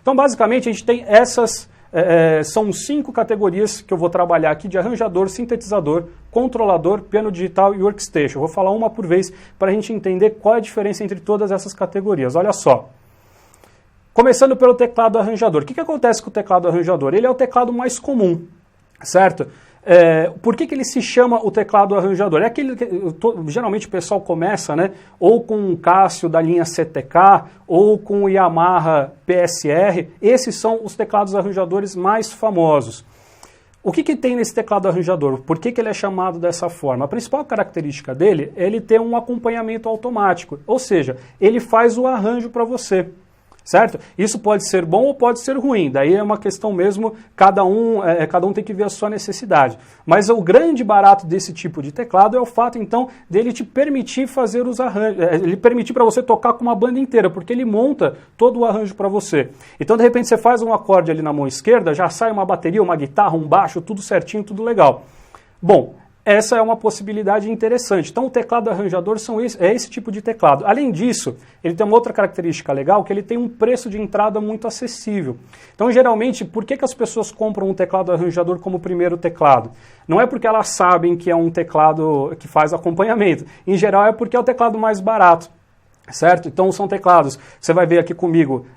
Então, basicamente, a gente tem essas... são 5 categorias que eu vou trabalhar aqui de arranjador, sintetizador, controlador, piano digital e workstation. Eu vou falar uma por vez para a gente entender qual é a diferença entre todas essas categorias. Olha só. Começando pelo teclado arranjador. O que acontece com o teclado arranjador? Ele é o teclado mais comum, certo? Por que ele se chama o teclado arranjador? É aquele que geralmente o pessoal começa, né, ou com um Casio da linha CTK, ou com o Yamaha PSR. Esses são os teclados arranjadores mais famosos. O que tem nesse teclado arranjador? Por que ele é chamado dessa forma? A principal característica dele é ele ter um acompanhamento automático, ou seja, ele faz o arranjo para você. Certo? Isso pode ser bom ou pode ser ruim, daí é uma questão mesmo, cada um tem que ver a sua necessidade. Mas o grande barato desse tipo de teclado é o fato, então, dele te permitir fazer os arranjos, ele permitir para você tocar com uma banda inteira, porque ele monta todo o arranjo para você. Então, de repente, você faz um acorde ali na mão esquerda, já sai uma bateria, uma guitarra, um baixo, tudo certinho, tudo legal. Bom, essa é uma possibilidade interessante. Então, o teclado arranjador é esse tipo de teclado. Além disso, ele tem uma outra característica legal, que ele tem um preço de entrada muito acessível. Então, geralmente, por que as pessoas compram um teclado arranjador como primeiro teclado? Não é porque elas sabem que é um teclado que faz acompanhamento. Em geral, é porque é o teclado mais barato. Certo? Então são teclados, você vai ver aqui comigo,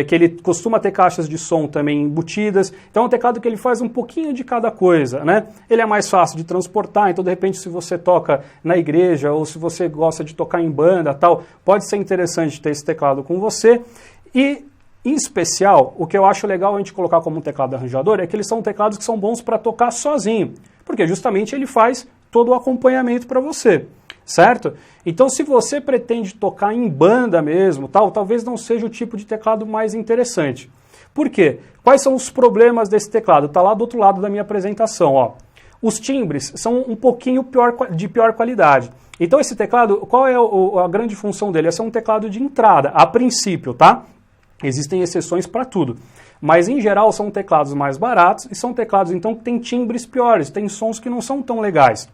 que ele costuma ter caixas de som também embutidas, então é um teclado que ele faz um pouquinho de cada coisa, né? Ele é mais fácil de transportar, então de repente se você toca na igreja ou se você gosta de tocar em banda tal, pode ser interessante ter esse teclado com você. E em especial, o que eu acho legal a gente colocar como um teclado arranjador é que eles são teclados que são bons para tocar sozinho, porque justamente ele faz todo o acompanhamento para você. Certo? Então, se você pretende tocar em banda mesmo, talvez não seja o tipo de teclado mais interessante. Por quê? Quais são os problemas desse teclado? Está lá do outro lado da minha apresentação. Ó. Os timbres são um pouquinho de pior qualidade. Então, esse teclado, qual é a grande função dele? Esse é um teclado de entrada, a princípio, tá? Existem exceções para tudo. Mas, em geral, são teclados mais baratos e são teclados, então, que têm timbres piores, têm sons que não são tão legais.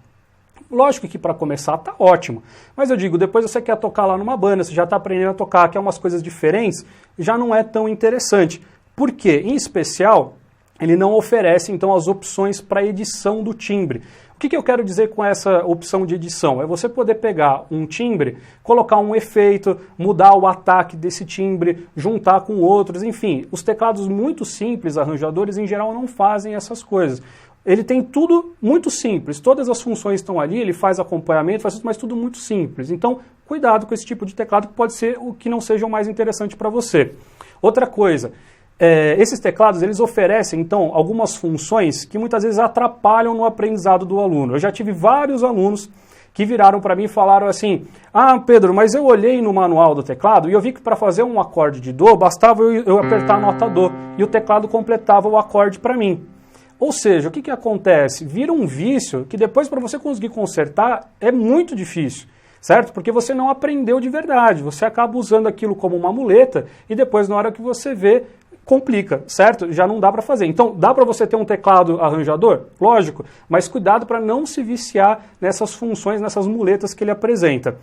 Lógico que para começar tá ótimo, mas eu digo, depois você quer tocar lá numa banda, você já está aprendendo a tocar, quer umas coisas diferentes, já não é tão interessante. Por quê? Em especial, ele não oferece então as opções para edição do timbre. O que eu quero dizer com essa opção de edição? É você poder pegar um timbre, colocar um efeito, mudar o ataque desse timbre, juntar com outros, enfim. Os teclados muito simples, arranjadores, em geral não fazem essas coisas. Ele tem tudo muito simples, todas as funções estão ali, ele faz acompanhamento, mas tudo muito simples. Então, cuidado com esse tipo de teclado que pode ser o que não seja o mais interessante para você. Outra coisa, esses teclados eles oferecem então algumas funções que muitas vezes atrapalham no aprendizado do aluno. Eu já tive vários alunos que viraram para mim e falaram assim: ah, Pedro, mas eu olhei no manual do teclado e eu vi que para fazer um acorde de Dó bastava eu apertar a nota Dó e o teclado completava o acorde para mim. Ou seja, o que acontece? Vira um vício que depois para você conseguir consertar é muito difícil, certo? Porque você não aprendeu de verdade, você acaba usando aquilo como uma muleta e depois na hora que você vê, complica, certo? Já não dá para fazer. Então, dá para você ter um teclado arranjador? Lógico, mas cuidado para não se viciar nessas funções, nessas muletas que ele apresenta.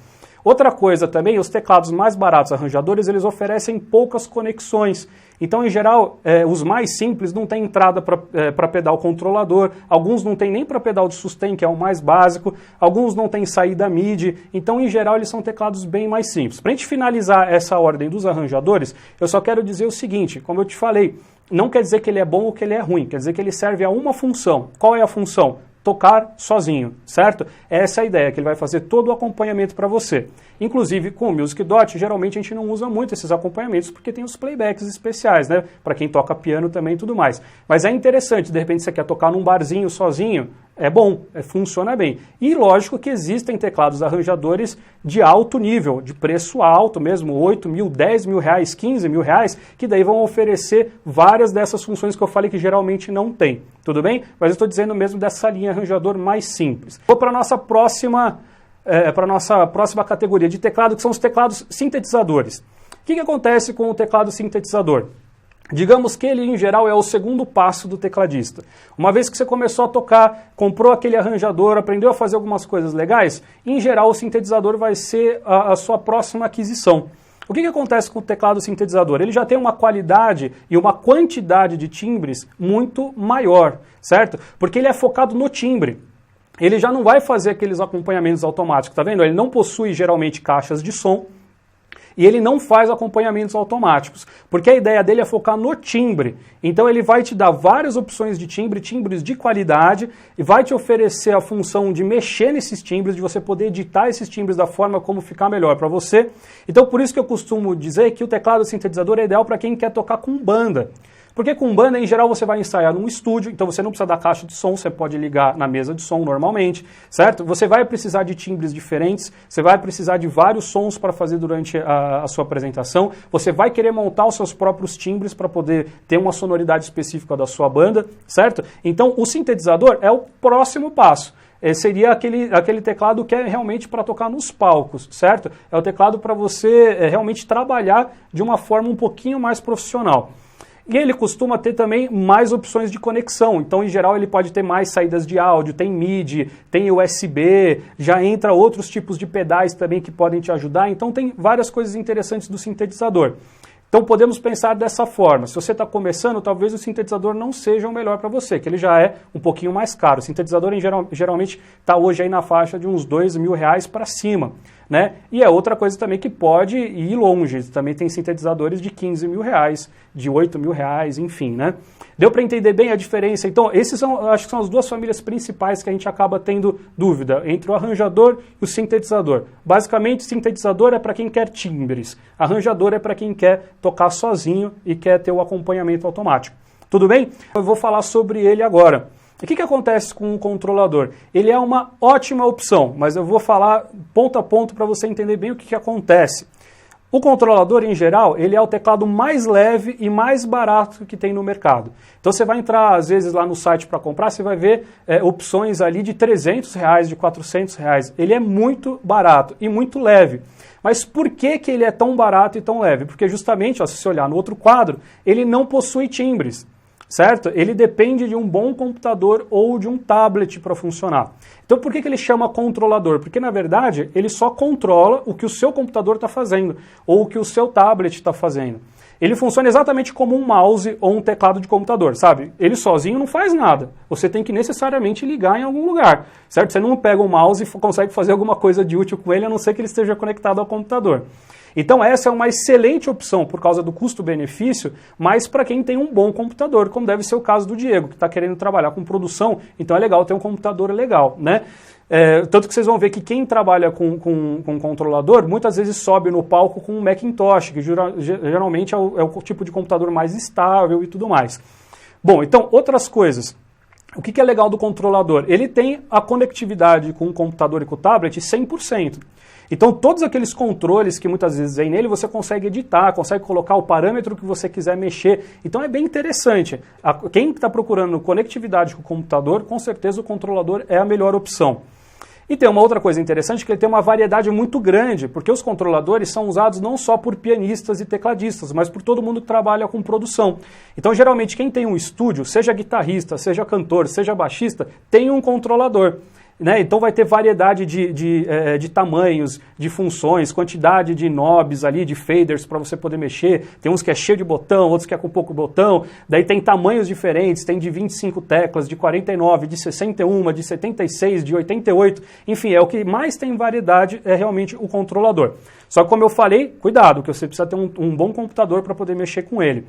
Outra coisa também, os teclados mais baratos arranjadores, eles oferecem poucas conexões. Então, em geral, os mais simples não têm entrada para pedal controlador, alguns não têm nem para pedal de sustain, que é o mais básico, alguns não têm saída MIDI. Então, em geral, eles são teclados bem mais simples. Para a gente finalizar essa ordem dos arranjadores, eu só quero dizer o seguinte, como eu te falei, não quer dizer que ele é bom ou que ele é ruim, quer dizer que ele serve a uma função. Qual é a função? Tocar sozinho, certo? Essa é a ideia, que ele vai fazer todo o acompanhamento para você. Inclusive, com o Music Dot, geralmente a gente não usa muito esses acompanhamentos, porque tem os playbacks especiais, né? Para quem toca piano também e tudo mais. Mas é interessante, de repente você quer tocar num barzinho sozinho, é bom, funciona bem. E lógico que existem teclados arranjadores de alto nível, de preço alto mesmo, 8 mil, 10 mil reais, 15 mil reais, que daí vão oferecer várias dessas funções que eu falei que geralmente não tem. Tudo bem? Mas eu estou dizendo mesmo dessa linha arranjador mais simples. Vou para a nossa próxima categoria de teclado, que são os teclados sintetizadores. O que acontece com o teclado sintetizador? Digamos que ele, em geral, é o segundo passo do tecladista. Uma vez que você começou a tocar, comprou aquele arranjador, aprendeu a fazer algumas coisas legais, em geral o sintetizador vai ser a sua próxima aquisição. O que acontece com o teclado sintetizador? Ele já tem uma qualidade e uma quantidade de timbres muito maior, certo? Porque ele é focado no timbre. Ele já não vai fazer aqueles acompanhamentos automáticos, tá vendo? Ele não possui geralmente caixas de som e ele não faz acompanhamentos automáticos, porque a ideia dele é focar no timbre. Então ele vai te dar várias opções de timbre, timbres de qualidade, e vai te oferecer a função de mexer nesses timbres, de você poder editar esses timbres da forma como ficar melhor para você. Então por isso que eu costumo dizer que o teclado sintetizador é ideal para quem quer tocar com banda. Porque com banda, em geral, você vai ensaiar num estúdio, então você não precisa da caixa de som, você pode ligar na mesa de som normalmente, certo? Você vai precisar de timbres diferentes, você vai precisar de vários sons para fazer durante a sua apresentação, você vai querer montar os seus próprios timbres para poder ter uma sonoridade específica da sua banda, certo? Então, o sintetizador é o próximo passo. Seria aquele teclado que é realmente para tocar nos palcos, certo? É o teclado para você realmente trabalhar de uma forma um pouquinho mais profissional. E ele costuma ter também mais opções de conexão, então em geral ele pode ter mais saídas de áudio, tem MIDI, tem USB, já entra outros tipos de pedais também que podem te ajudar, então tem várias coisas interessantes do sintetizador. Então podemos pensar dessa forma, se você está começando, talvez o sintetizador não seja o melhor para você, que ele já é um pouquinho mais caro. O sintetizador geralmente está hoje aí na faixa de uns R$2.000 para cima, né? E é outra coisa também que pode ir longe, também tem sintetizadores de R$15.000, de R$8.000, enfim, né? Deu para entender bem a diferença? Então, acho que são as duas famílias principais que a gente acaba tendo dúvida, entre o arranjador e o sintetizador. Basicamente, o sintetizador é para quem quer timbres, arranjador é para quem quer tocar sozinho e quer ter o acompanhamento automático. Tudo bem? Eu vou falar sobre ele agora. O que acontece com o controlador? Ele é uma ótima opção, mas eu vou falar ponto a ponto para você entender bem o que acontece. O controlador, em geral, ele é o teclado mais leve e mais barato que tem no mercado. Então você vai entrar, às vezes, lá no site para comprar, você vai ver opções ali de R$300, de R$400. Ele é muito barato e muito leve. Mas por que ele é tão barato e tão leve? Porque justamente, se você olhar no outro quadro, ele não possui timbres. Certo? Ele depende de um bom computador ou de um tablet para funcionar. Então por que ele chama controlador? Porque na verdade ele só controla o que o seu computador está fazendo ou o que o seu tablet está fazendo. Ele funciona exatamente como um mouse ou um teclado de computador, sabe? Ele sozinho não faz nada. Você tem que necessariamente ligar em algum lugar, certo? Você não pega um mouse e consegue fazer alguma coisa de útil com ele, a não ser que ele esteja conectado ao computador. Então essa é uma excelente opção por causa do custo-benefício, mas para quem tem um bom computador, como deve ser o caso do Diego, que está querendo trabalhar com produção, então é legal ter um computador legal, né? Tanto que vocês vão ver que quem trabalha com controlador, muitas vezes sobe no palco com um Macintosh, que geralmente é o tipo de computador mais estável e tudo mais. Bom, então outras coisas. O que é legal do controlador? Ele tem a conectividade com o computador e com o tablet 100%. Então todos aqueles controles que muitas vezes vem nele, você consegue editar, consegue colocar o parâmetro que você quiser mexer. Então é bem interessante. Quem está procurando conectividade com o computador, com certeza o controlador é a melhor opção. E tem uma outra coisa interessante, que ele tem uma variedade muito grande, porque os controladores são usados não só por pianistas e tecladistas, mas por todo mundo que trabalha com produção. Então, geralmente, quem tem um estúdio, seja guitarrista, seja cantor, seja baixista, tem um controlador. Né? Então vai ter variedade de tamanhos, de funções, quantidade de knobs ali, de faders para você poder mexer. Tem uns que é cheio de botão, outros que é com pouco botão. Daí tem tamanhos diferentes, tem de 25 teclas, de 49, de 61, de 76, de 88. Enfim, o que mais tem variedade é realmente o controlador. Só que como eu falei, cuidado, que você precisa ter um bom computador para poder mexer com ele.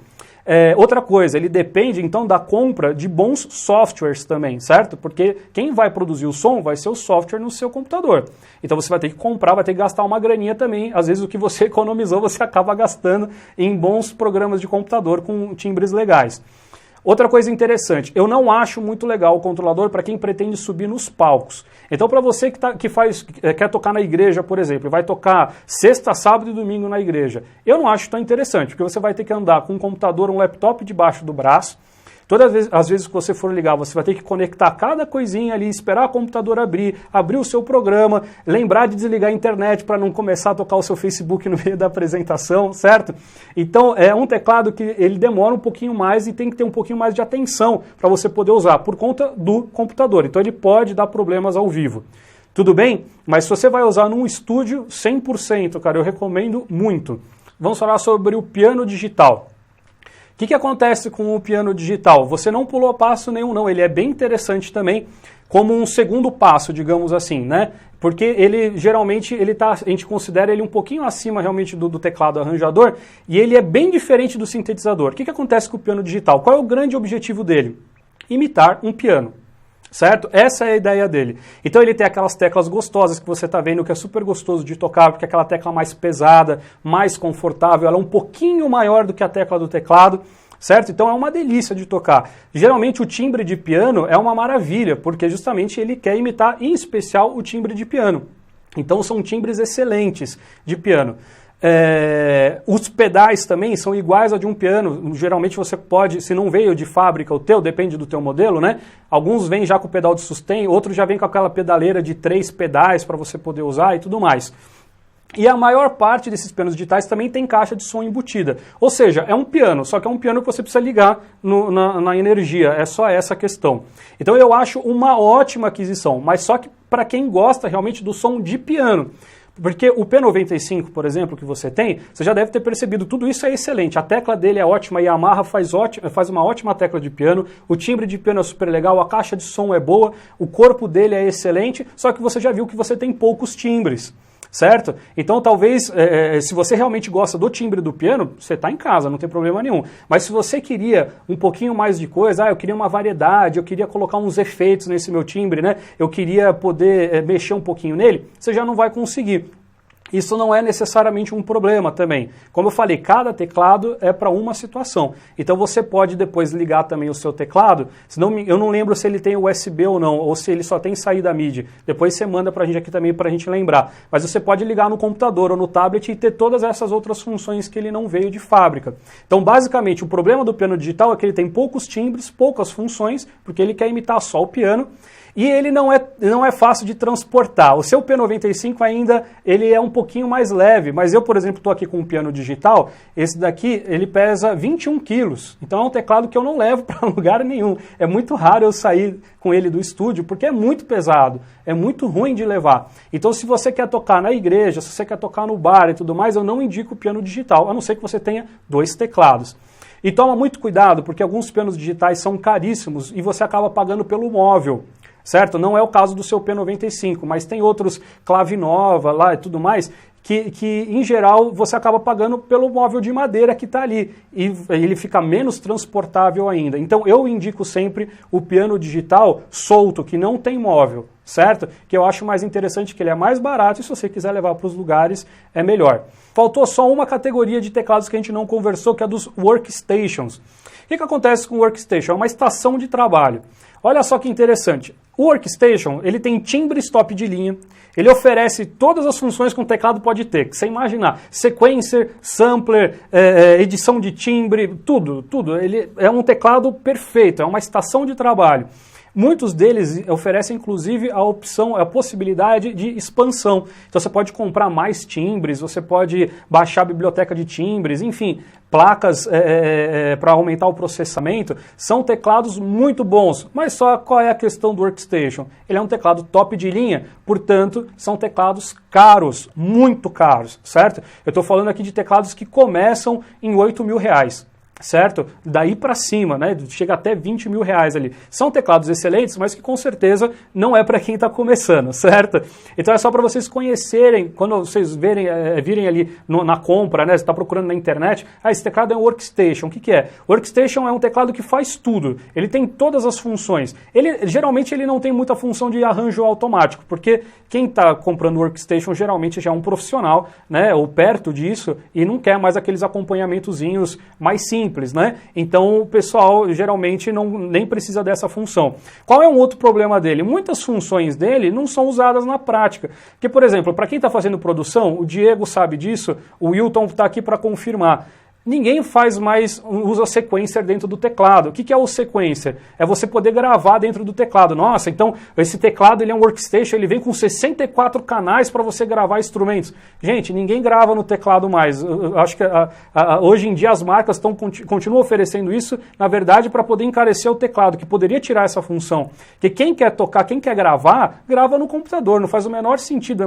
Outra coisa, ele depende então da compra de bons softwares também, certo? Porque quem vai produzir o som vai ser o software no seu computador. Então você vai ter que comprar, vai ter que gastar uma graninha também. Às vezes o que você economizou você acaba gastando em bons programas de computador com timbres legais. Outra coisa interessante, eu não acho muito legal o controlador para quem pretende subir nos palcos. Então para você quer tocar na igreja, por exemplo, vai tocar sexta, sábado e domingo na igreja, eu não acho tão interessante, porque você vai ter que andar com um computador, um laptop debaixo do braço. Todas as vezes que você for ligar, você vai ter que conectar cada coisinha ali, esperar o computador abrir o seu programa, lembrar de desligar a internet para não começar a tocar o seu Facebook no meio da apresentação, certo? Então é um teclado que ele demora um pouquinho mais e tem que ter um pouquinho mais de atenção para você poder usar, por conta do computador. Então ele pode dar problemas ao vivo. Tudo bem? Mas se você vai usar num estúdio 100%, cara, eu recomendo muito. vamos falar sobre o piano digital. O que acontece com o piano digital? Você não pulou passo nenhum, não. Ele é bem interessante também, como um segundo passo, digamos assim, né? Porque ele geralmente a gente considera ele um pouquinho acima realmente do teclado arranjador, e ele é bem diferente do sintetizador. O que acontece com o piano digital? Qual é o grande objetivo dele? Imitar um piano. Certo? Essa é a ideia dele. Então ele tem aquelas teclas gostosas que você está vendo, que é super gostoso de tocar, porque é aquela tecla mais pesada, mais confortável, ela é um pouquinho maior do que a tecla do teclado, certo? Então é uma delícia de tocar. Geralmente o timbre de piano é uma maravilha, porque justamente ele quer imitar, em especial, o timbre de piano. Então são timbres excelentes de piano. Os pedais também são iguais a de um piano. Geralmente você pode, se não veio de fábrica o teu, depende do teu modelo, né? Alguns vêm já com o pedal de sustain, outros já vêm com aquela pedaleira de 3 pedais para você poder usar e tudo mais. E a maior parte desses pianos digitais também tem caixa de som embutida. Ou seja, é um piano, só que é um piano que você precisa ligar na energia. É só essa questão. Então eu acho uma ótima aquisição, mas só que para quem gosta realmente do som de piano. Porque o P95, por exemplo, que você tem, você já deve ter percebido, tudo isso é excelente. A tecla dele é ótima, a Yamaha faz uma ótima tecla de piano, o timbre de piano é super legal, a caixa de som é boa, o corpo dele é excelente, só que você já viu que você tem poucos timbres. Certo? Então talvez, se você realmente gosta do timbre do piano, você está em casa, não tem problema nenhum. Mas se você queria um pouquinho mais de coisa, eu queria uma variedade, eu queria colocar uns efeitos nesse meu timbre, né? Eu queria poder mexer um pouquinho nele, você já não vai conseguir. Isso não é necessariamente um problema também. Como eu falei, cada teclado é para uma situação. Então você pode depois ligar também o seu teclado, senão eu não lembro se ele tem USB ou não, ou se ele só tem saída MIDI. Depois você manda para a gente aqui também para a gente lembrar. Mas você pode ligar no computador ou no tablet e ter todas essas outras funções que ele não veio de fábrica. Então basicamente o problema do piano digital é que ele tem poucos timbres, poucas funções, porque ele quer imitar só o piano. E ele não é fácil de transportar. O seu P95 ainda ele é um pouquinho mais leve, mas eu, por exemplo, estou aqui com um piano digital, esse daqui ele pesa 21 quilos. Então é um teclado que eu não levo para lugar nenhum. É muito raro eu sair com ele do estúdio, porque é muito pesado, é muito ruim de levar. Então se você quer tocar na igreja, se você quer tocar no bar e tudo mais, eu não indico o piano digital, a não ser que você tenha 2 teclados. E toma muito cuidado, porque alguns pianos digitais são caríssimos e você acaba pagando pelo móvel. Certo? Não é o caso do seu P95, mas tem outros Clavinova lá e tudo mais, que em geral você acaba pagando pelo móvel de madeira que está ali, e ele fica menos transportável ainda. Então eu indico sempre o piano digital solto, que não tem móvel, certo? Que eu acho mais interessante, que ele é mais barato, e se você quiser levar para os lugares é melhor. Faltou só uma categoria de teclados que a gente não conversou, que é dos workstations. O que acontece com o workstation? É uma estação de trabalho. Olha só que interessante. O workstation, ele tem timbres top de linha, ele oferece todas as funções que um teclado pode ter, que você imaginar, sequencer, sampler, edição de timbre, tudo. Ele é um teclado perfeito, é uma estação de trabalho. Muitos deles oferecem, inclusive, a possibilidade de expansão. Então você pode comprar mais timbres, você pode baixar a biblioteca de timbres, enfim, placas para aumentar o processamento. São teclados muito bons, mas só qual é a questão do workstation? Ele é um teclado top de linha, portanto, são teclados caros, muito caros, certo? Eu estou falando aqui de teclados que começam em R$8.000. Certo? Daí para cima, né? Chega até R$20.000 ali. São teclados excelentes, mas que com certeza não é para quem está começando, certo? Então é só para vocês conhecerem, quando vocês virem ali na compra, né? Você está procurando na internet, esse teclado é um workstation. O que é? Workstation é um teclado que faz tudo. Ele tem todas as funções. Geralmente ele não tem muita função de arranjo automático, porque quem está comprando workstation geralmente já é um profissional, né? Ou perto disso, e não quer mais aqueles acompanhamentozinhos mais simples. Né? Então o pessoal geralmente nem precisa dessa função. Qual é um outro problema dele? Muitas funções dele não são usadas na prática. Porque, por exemplo, para quem está fazendo produção, o Diego sabe disso, o Wilton está aqui para confirmar. Ninguém faz mais, usa sequencer dentro do teclado. O que é o sequencer? É você poder gravar dentro do teclado. Nossa, então esse teclado ele é um workstation, ele vem com 64 canais para você gravar instrumentos. Gente, ninguém grava no teclado mais. Eu acho que hoje em dia as marcas continuam oferecendo isso, na verdade, para poder encarecer o teclado, que poderia tirar essa função. Porque quem quer tocar, quem quer gravar, grava no computador. Não faz o menor sentido,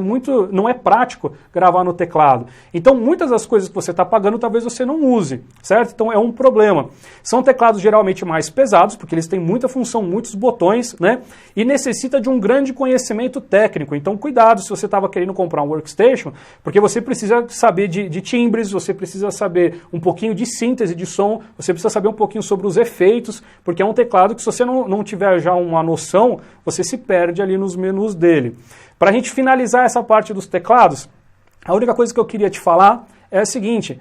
não é prático gravar no teclado. Então, muitas das coisas que você está pagando, talvez você não use, certo? Então, é um problema. São teclados geralmente mais pesados, porque eles têm muita função, muitos botões, né? E necessita de um grande conhecimento técnico. Então, cuidado se você estava querendo comprar um workstation, porque você precisa saber de timbres, você precisa saber um pouquinho de síntese de som, você precisa saber um pouquinho sobre os efeitos, porque é um teclado que se você não tiver já uma noção, você se perde ali nos menus dele. Para a gente finalizar essa parte dos teclados, a única coisa que eu queria te falar é a seguinte: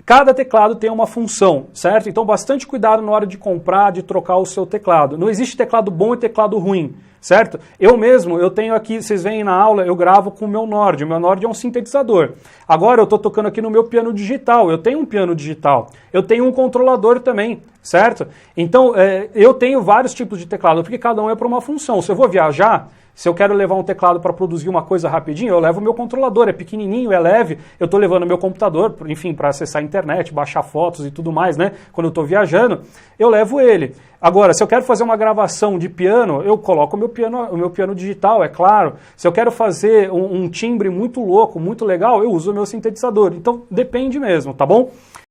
cada teclado tem uma função, certo? Então bastante cuidado na hora de comprar, de trocar o seu teclado. Não existe teclado bom e teclado ruim, certo? Eu tenho aqui, vocês veem na aula, eu gravo com o meu Nord. O meu Nord é um sintetizador. Agora eu estou tocando aqui no meu piano digital. Eu tenho um piano digital. Eu tenho um controlador também, certo? Então eu tenho vários tipos de teclado, porque cada um é para uma função. Se eu vou viajar, se eu quero levar um teclado para produzir uma coisa rapidinho, eu levo o meu controlador, é pequenininho, é leve, eu estou levando meu computador, enfim, para acessar a internet, baixar fotos e tudo mais, né? Quando eu estou viajando, eu levo ele. Agora, se eu quero fazer uma gravação de piano, eu coloco o meu piano digital, é claro. Se eu quero fazer um timbre muito louco, muito legal, eu uso o meu sintetizador. Então, depende mesmo, tá bom?